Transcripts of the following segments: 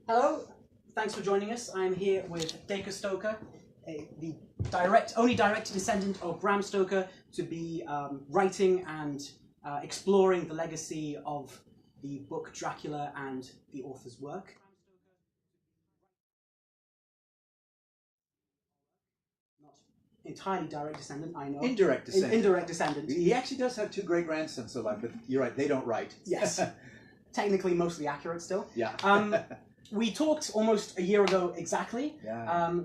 Hello, thanks for joining us. I'm here with Dacre Stoker, the only direct descendant of Bram Stoker to be writing and exploring the legacy of the book Dracula and the author's work. Not entirely direct descendant, I know. Indirect descendant. Indirect descendant. He actually does have two great grandsons, so but you're right, they don't write. Yes. Technically mostly accurate still. Yeah. We talked almost a year ago exactly. Yeah.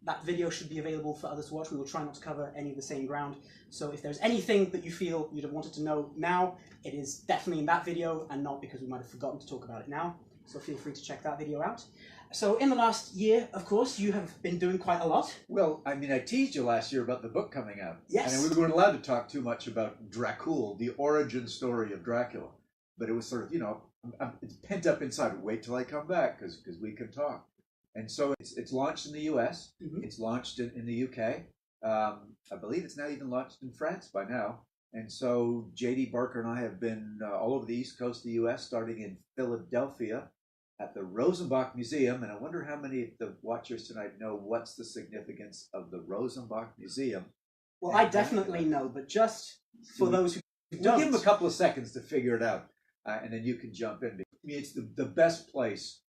That video should be available for others to watch. We will try not to cover any of the same ground. So if there's anything that you feel you'd have wanted to know now, it is definitely in that video and not because we might have forgotten to talk about it now. So feel free to check that video out. So in the last year, of course, you have been doing quite a lot. Well, I mean, I teased you last year about the book coming out. Yes. And we weren't allowed to talk too much about Dracul, the origin story of Dracula. But it was sort of, you know, it's pent up inside. Wait till I come back because we can talk. And so it's launched in the U.S. Mm-hmm. It's launched in the U.K. I believe it's now even launched in France by now. And so J.D. Barker and I have been all over the East Coast of the U.S., starting in Philadelphia at the Rosenbach Museum. And I wonder how many of the watchers tonight know what's the significance of the Rosenbach Museum. Well, I definitely know, but just for those who don't. We'll give them a couple of seconds to figure it out, and then you can jump in. I mean, it's the best place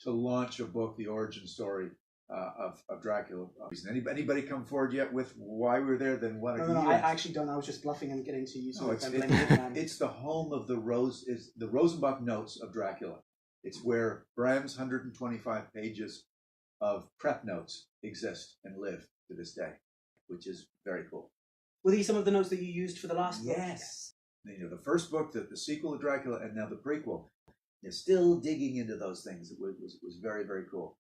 to launch a book, the origin story of Dracula. Anybody come forward yet with why we're there? Then what? No, I actually don't. I was just bluffing and getting to you. So it's the home of the Rosenbach notes of Dracula. It's where Bram's 125 pages of prep notes exist and live to this day, which is very cool. Were these some of the notes that you used for the last book? Yes. You know, the first book, the sequel of Dracula, and now the prequel. They're still digging into those things. It was very, very cool.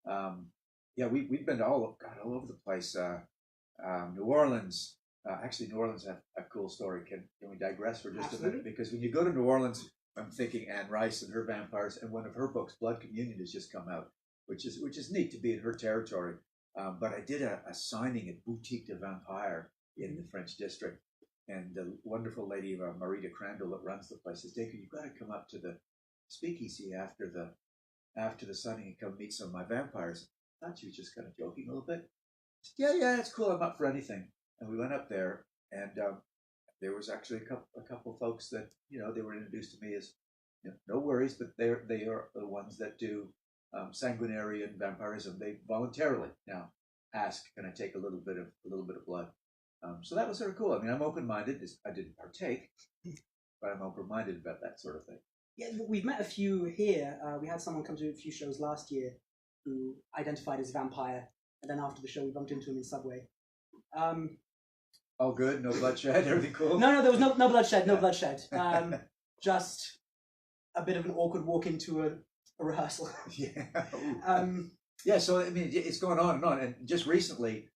Yeah, we've been to all over the place. New Orleans. Actually, New Orleans have a cool story. Can we digress for just a minute? Because when you go to New Orleans, I'm thinking Anne Rice and her vampires, and one of her books, Blood Communion, has just come out, which is neat to be in her territory. But I did a signing at Boutique de Vampire in the French District, and the wonderful lady Marita Crandall that runs the place says, "Dacre, you've got to come up to the speakeasy after the signing and come meet some of my vampires." I thought she was just kind of joking a little bit. I said, yeah, it's cool. I'm up for anything. And we went up there, and there was actually a couple of folks that, you know, they were introduced to me as, you know, no worries, but they are the ones that do sanguinary and vampirism. They voluntarily now ask, "Can I take a little bit of blood?" So that was sort of cool. I mean, I'm open-minded. I didn't partake, but I'm open-minded about that sort of thing. Yeah, we've met a few here. We had someone come to a few shows last year who identified as a vampire, and then after the show we bumped into him in Subway. All good? No bloodshed? Everything cool? No, there was no bloodshed, no bloodshed. Just a bit of an awkward walk into a rehearsal. Yeah. Yeah, so, I mean, it's going on, and just recently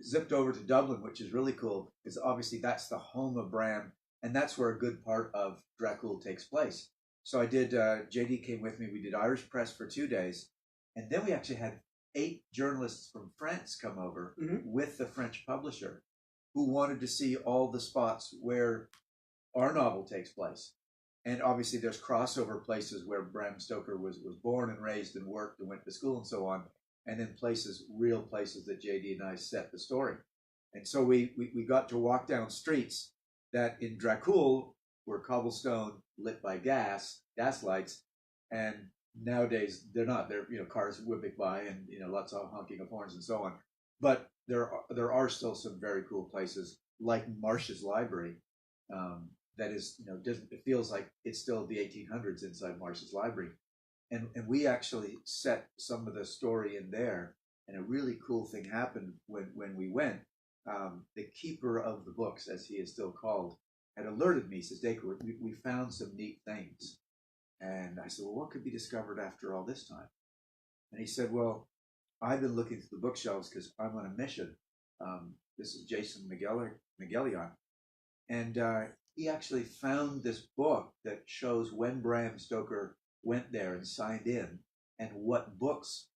zipped over to Dublin, which is really cool, because obviously that's the home of Bram, and that's where a good part of Dracul takes place. So I did, JD came with me, we did Irish press for 2 days, and then we actually had 8 journalists from France come over with the French publisher who wanted to see all the spots where our novel takes place. And obviously there's crossover places where Bram Stoker was born and raised and worked and went to school and so on, and then real places that JD and I set the story. And so we got to walk down streets that in Dracul were cobblestone lit by gas lights, and nowadays they're not. They're, you know, cars whipping by and, you know, lots of honking of horns and so on. But there are still some very cool places like Marsh's Library. That is, you know, it feels like it's still the 1800s inside Marsh's Library, and we actually set some of the story in there. And a really cool thing happened when we went. The keeper of the books, as he is still called, had alerted me. He says, "Dacre, we found some neat things." And I said, "Well, what could be discovered after all this time?" And he said, "Well, I've been looking through the bookshelves because I'm on a mission." This is Jason McGellion. And he actually found this book that shows when Bram Stoker went there and signed in and what books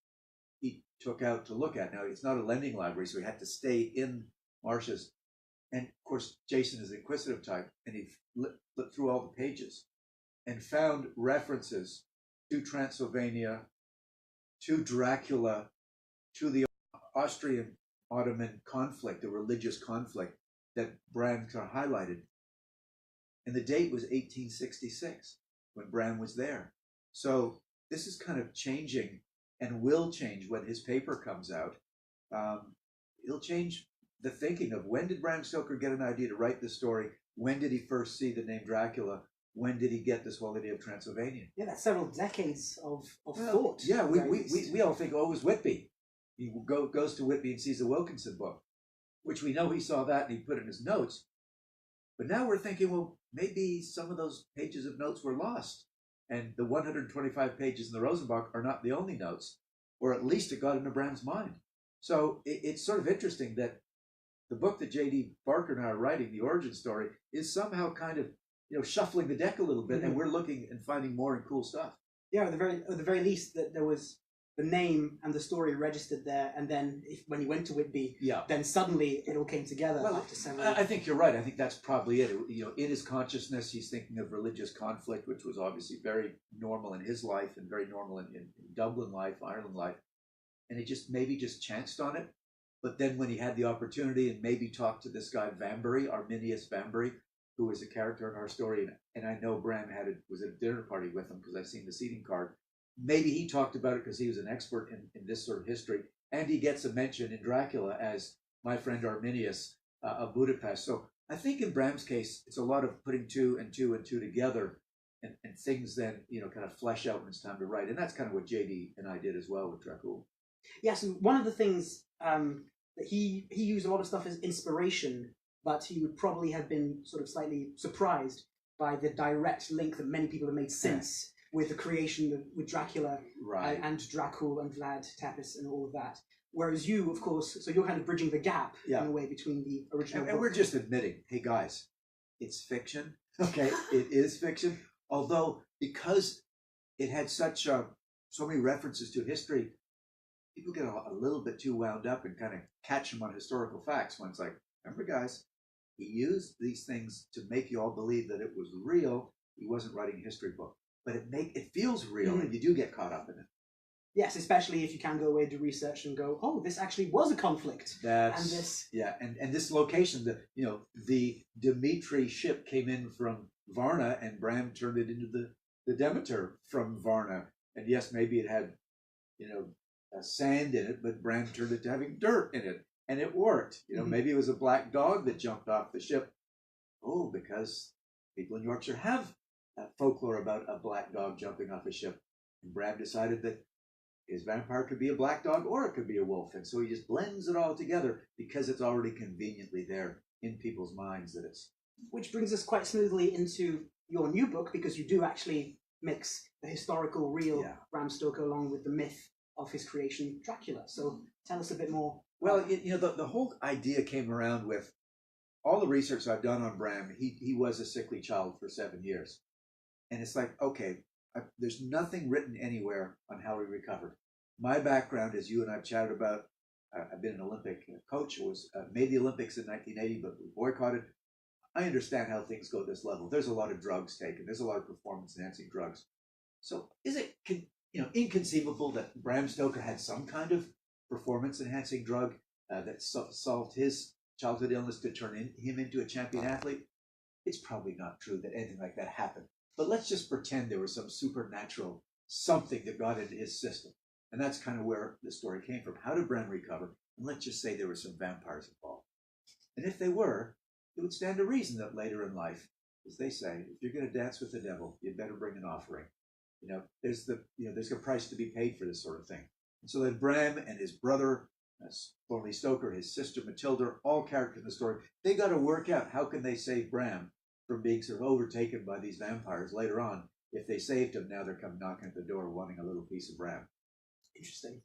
he took out to look at. Now, it's not a lending library, so he had to stay in Marsh's. And, of course, Jason is an inquisitive type, and he flipped through all the pages and found references to Transylvania, to Dracula, to the Austrian-Ottoman conflict, the religious conflict that Bram highlighted. And the date was 1866 when Bram was there. So this is kind of changing and will change when his paper comes out. It'll change the thinking of when did Bram Stoker get an idea to write this story? When did he first see the name Dracula? When did he get this whole idea of Transylvania? Yeah, that's several decades of thought. Yeah, we all think, oh, it was Whitby. He goes to Whitby and sees the Wilkinson book, which we know he saw that and he put in his notes. But now we're thinking, well, maybe some of those pages of notes were lost. And the 125 pages in the Rosenbach are not the only notes, or at least it got into Bram's mind. So it's sort of interesting that the book that J.D. Barker and I are writing, the origin story, is somehow kind of shuffling the deck a little bit, and we're looking and finding more and cool stuff. Yeah, at the very least, that there was the name and the story registered there, and then when he went to Whitby, then suddenly it all came together. Well, after several... I think you're right. I think that's probably it. In his consciousness, he's thinking of religious conflict, which was obviously very normal in his life and very normal in Dublin life, Ireland life, and he maybe just chanced on it. But then when he had the opportunity and maybe talked to this guy Vanbury, Arminius Vanbury, who is a character in our story, and I know Bram was at a dinner party with him because I've seen the seating card. Maybe he talked about it because he was an expert in this sort of history, and he gets a mention in Dracula as my friend Arminius of Budapest. So I think in Bram's case, it's a lot of putting two and two and two together, and things then kind of flesh out when it's time to write. And that's kind of what JD and I did as well with Dracul. Yes, and one of the things that he used a lot of stuff as inspiration, but he would probably have been sort of slightly surprised by the direct link that many people have made since with the creation with Dracula and Dracul and Vlad Tepes and all of that. Whereas you, of course, so you're kind of bridging the gap in a way between the original and we're just admitting, hey guys, it's fiction. Okay, it is fiction. Although because it had such so many references to history, people get a little bit too wound up and kind of catch them on historical facts when it's like, remember guys, he used these things to make you all believe that it was real. He wasn't writing a history book, but it feels real, and you do get caught up in it. Yes, especially if you can go away and do research and go, oh, this actually was a conflict. And this location, the Dimitri ship came in from Varna, and Bram turned it into the Demeter from Varna. And yes, maybe it had, sand in it, but Bram turned it to having dirt in it. And it worked. Maybe it was a black dog that jumped off the ship. Oh, because people in Yorkshire have folklore about a black dog jumping off a ship. And Bram decided that his vampire could be a black dog or it could be a wolf. And so he just blends it all together because it's already conveniently there in people's minds that it's... Which brings us quite smoothly into your new book, because you do actually mix the historical, real Bram Stoker along with the myth of his creation, Dracula. So tell us a bit more. Well, the whole idea came around with all the research I've done on Bram. He was a sickly child for 7 years. And it's like, okay, there's nothing written anywhere on how he recovered. My background, as you and I've chatted about, I've been an Olympic coach. I was made the Olympics in 1980, but we boycotted. I understand how things go at this level. There's a lot of drugs taken. There's a lot of performance-enhancing drugs. So is it inconceivable that Bram Stoker had some kind of performance-enhancing drug that solved his childhood illness to turn him into a champion athlete? It's probably not true that anything like that happened. But let's just pretend there was some supernatural something that got into his system. And that's kind of where the story came from. How did Bram recover? And let's just say there were some vampires involved. And if they were, it would stand to reason that later in life, as they say, if you're going to dance with the devil, you'd better bring an offering. There's a price to be paid for this sort of thing. And so then Bram and his brother, formerly Stoker, his sister Matilda, all characters in the story, they got to work out how can they save Bram from being sort of overtaken by these vampires later on. If they saved him, now they're come knocking at the door wanting a little piece of Bram. Interesting.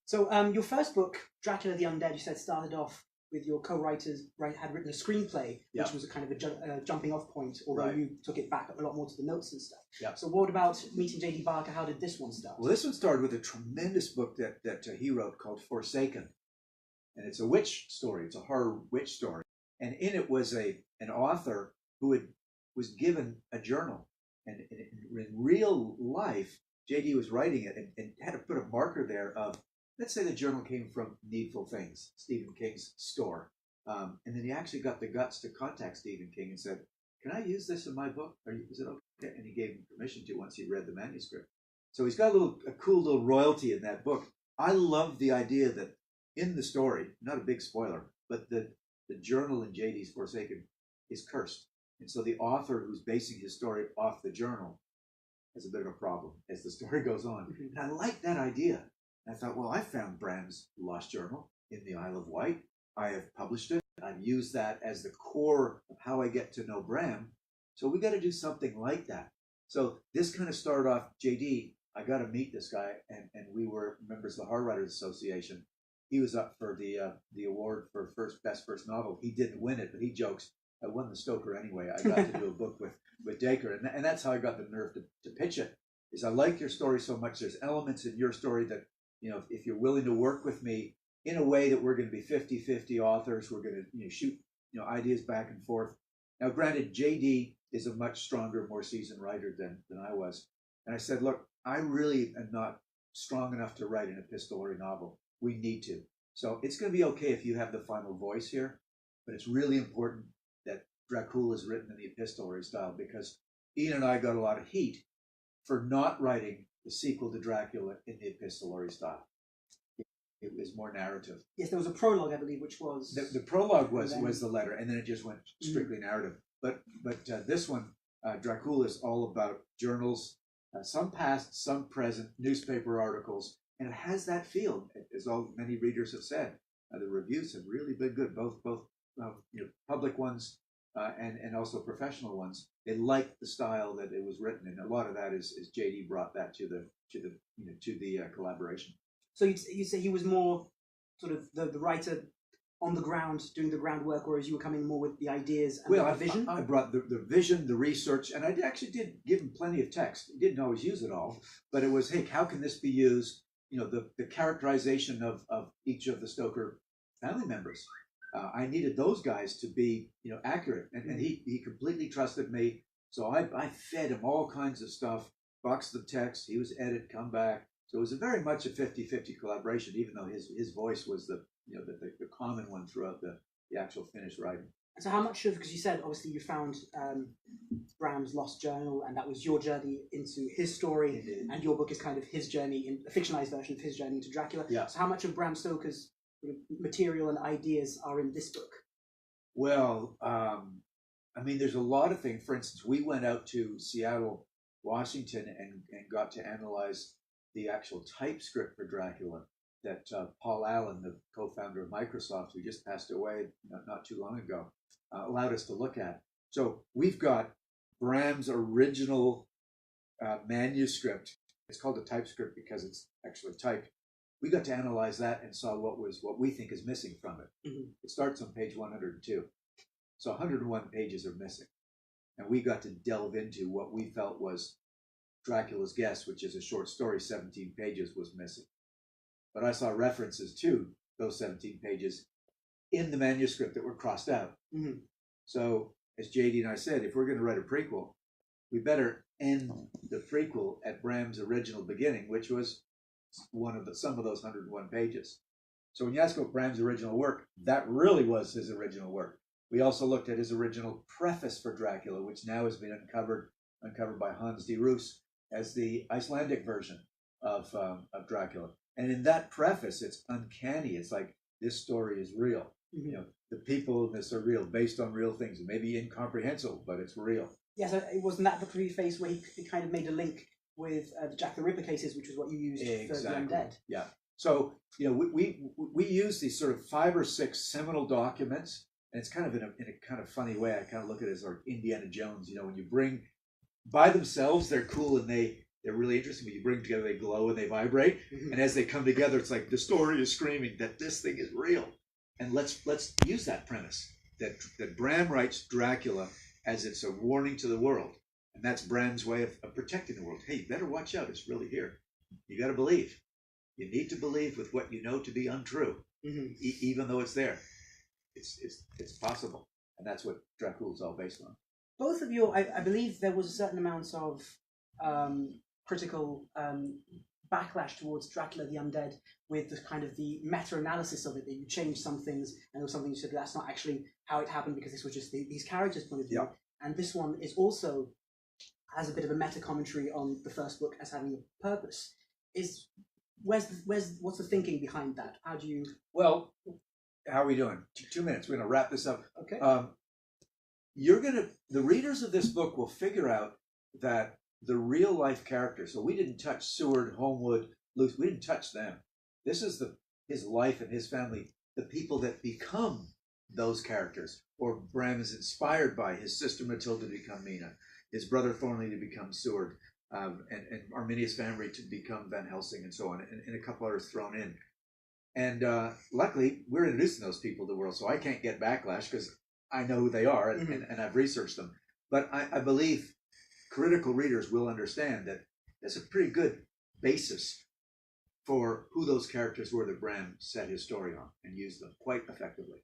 So your first book, Dracula the Undead, you said started off with your co-writers had written a screenplay, which was a kind of a jumping off point, although you took it back a lot more to the notes and stuff. So what about meeting J.D. Barker? How did this one start? Well, this one started with a tremendous book that he wrote called Forsaken. And it's a witch story. It's a horror witch story. And in it was an author who was given a journal. And in real life, JD was writing it and had to put a marker there of, let's say the journal came from Needful Things, Stephen King's store. And then he actually got the guts to contact Stephen King and said, can I use this in my book? Is it okay? And he gave him permission to once he read the manuscript. So he's got a cool little royalty in that book. I love the idea that in the story, not a big spoiler, but the journal in JD's Forsaken is cursed. And so the author who's basing his story off the journal has a bit of a problem as the story goes on. And I like that idea. And I thought, well, I found Bram's Lost Journal in the Isle of Wight. I have published it. I've used that as the core of how I get to know Bram. So we got to do something like that. So this kind of started off, JD, I got to meet this guy, and we were members of the Horror Writers Association. He was up for the award for best first novel. He didn't win it, but he jokes, I won the Stoker anyway. I got to do a book with Dacre, and that's how I got the nerve to pitch it. Is I like your story so much. There's elements in your story that, you know, if you're willing to work with me in a way that we're going to be 50-50 authors, we're going to shoot ideas back and forth. Now, granted, JD is a much stronger, more seasoned writer than I was, and I said, look, I really am not strong enough to write an epistolary novel. We need to. So it's going to be okay if you have the final voice here, but it's really important that Dracul is written in the epistolary style, because Ian and I got a lot of heat for not writing the sequel to Dracula in the epistolary style. It was more narrative. Yes, there was a prologue, I believe, which was... The prologue was the letter, and then it just went strictly narrative. But this one, Dracul, is all about journals, some past, some present, newspaper articles, and it has that feel, as many readers have said. The reviews have really been good, both public ones and also professional ones. They liked the style that it was written, and a lot of that is JD brought that to the collaboration. So you say he was more sort of the writer on the ground, doing the groundwork, whereas you were coming more with the ideas and the vision? I brought the vision, the research, and I actually did give him plenty of text. He didn't always use it all, but it was, hey, how can this be used? The characterization of each of the Stoker family members. I needed those guys to be accurate, and he completely trusted me. So I fed him all kinds of stuff, boxed the text, he was edit, come back. So it was very much a 50-50 collaboration, even though his voice was the common one throughout the actual finished writing. So how much of, because you said obviously you found Bram's Lost Journal, and that was your journey into his story, and your book is kind of his journey, in a fictionalized version of his journey into Dracula. Yeah. So how much of Bram Stoker's material and ideas are in this book? Well, there's a lot of things. For instance, we went out to Seattle, Washington, and got to analyze the actual typescript for Dracula that Paul Allen, the co-founder of Microsoft, who just passed away not too long ago, allowed us to look at. So we've got Bram's original manuscript. It's called a typescript because it's actually typed. We got to analyze that and saw what we think is missing from it. Mm-hmm. It starts on page 102. So 101 pages are missing. And we got to delve into what we felt was Dracula's Guest, which is a short story, 17 pages, was missing. But I saw references to those 17 pages in the manuscript that were crossed out. Mm-hmm. So, as JD and I said, if we're going to write a prequel, we better end the prequel at Bram's original beginning, which was some of those 101 pages. So when you ask about Bram's original work, that really was his original work. We also looked at his original preface for Dracula, which now has been uncovered by Hans de Roos as the Icelandic version of Dracula. And in that preface, it's uncanny. It's like, this story is real. Mm-hmm. The people in this are real, based on real things. It may be incomprehensible, but it's real. Yeah, so it wasn't that the preface where he kind of made a link with the Jack the Ripper cases, which was what you used for the Undead. Yeah. So, we use these sort of 5 or 6 seminal documents, and it's kind of in a kind of funny way. I kind of look at it as like Indiana Jones. When you bring, by themselves, they're cool and they're really interesting. When you bring them together, they glow and they vibrate. Mm-hmm. And as they come together, it's like the story is screaming that this thing is real. And let's use that premise that Bram writes Dracula as it's a warning to the world. And that's Bram's way of protecting the world. Hey, you better watch out. It's really here. You got to believe. You need to believe with what you know to be untrue, mm-hmm. Even though it's there. It's possible. And that's what Dracul is all based on. Both of you, I believe there was a certain amount of critical backlash towards Dracula the Undead, with the kind of the meta-analysis of it, that you changed some things and there was something you said that's not actually how it happened because this was just these characters' point of view. Yep. And this one is also has a bit of a meta commentary on the first book as having a purpose. What's the thinking behind that? How do you? Well, how are we doing? 2 minutes. We're going to wrap this up. Okay. The readers of this book will figure out that the real life characters. So we didn't touch Seward, Homewood, Luke. We didn't touch them. This is his life and his family, the people that become those characters. Or Bram is inspired by his sister Matilda to become Mina, his brother Thornley to become Seward, and Arminius Family to become Van Helsing, and so on, and a couple others thrown in. And luckily, we're introducing those people to the world, so I can't get backlash because I know who they are and I've researched them. But I believe critical readers will understand that there's a pretty good basis for who those characters were that Bram set his story on and used them quite effectively.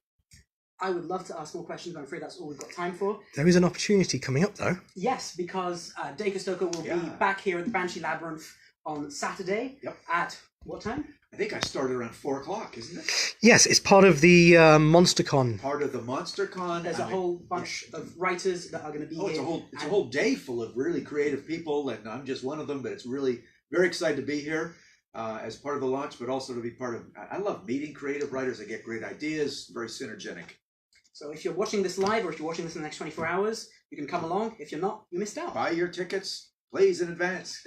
I would love to ask more questions, but I'm afraid that's all we've got time for. There is an opportunity coming up, though. Yes, because Dacre Stoker will be back here at the Banshee Labyrinth on Saturday. Yep. At what time? I think I started around 4 o'clock, isn't it? Yes, it's part of the MonsterCon. Part of the MonsterCon. There's a whole bunch of writers that are going to be here. It's a whole day full of really creative people, and I'm just one of them, but it's really very excited to be here as part of the launch, but also to be part of, I love meeting creative writers. I get great ideas, very synergetic. So if you're watching this live, or if you're watching this in the next 24 hours, you can come along. If you're not, you missed out. Buy your tickets, please, in advance.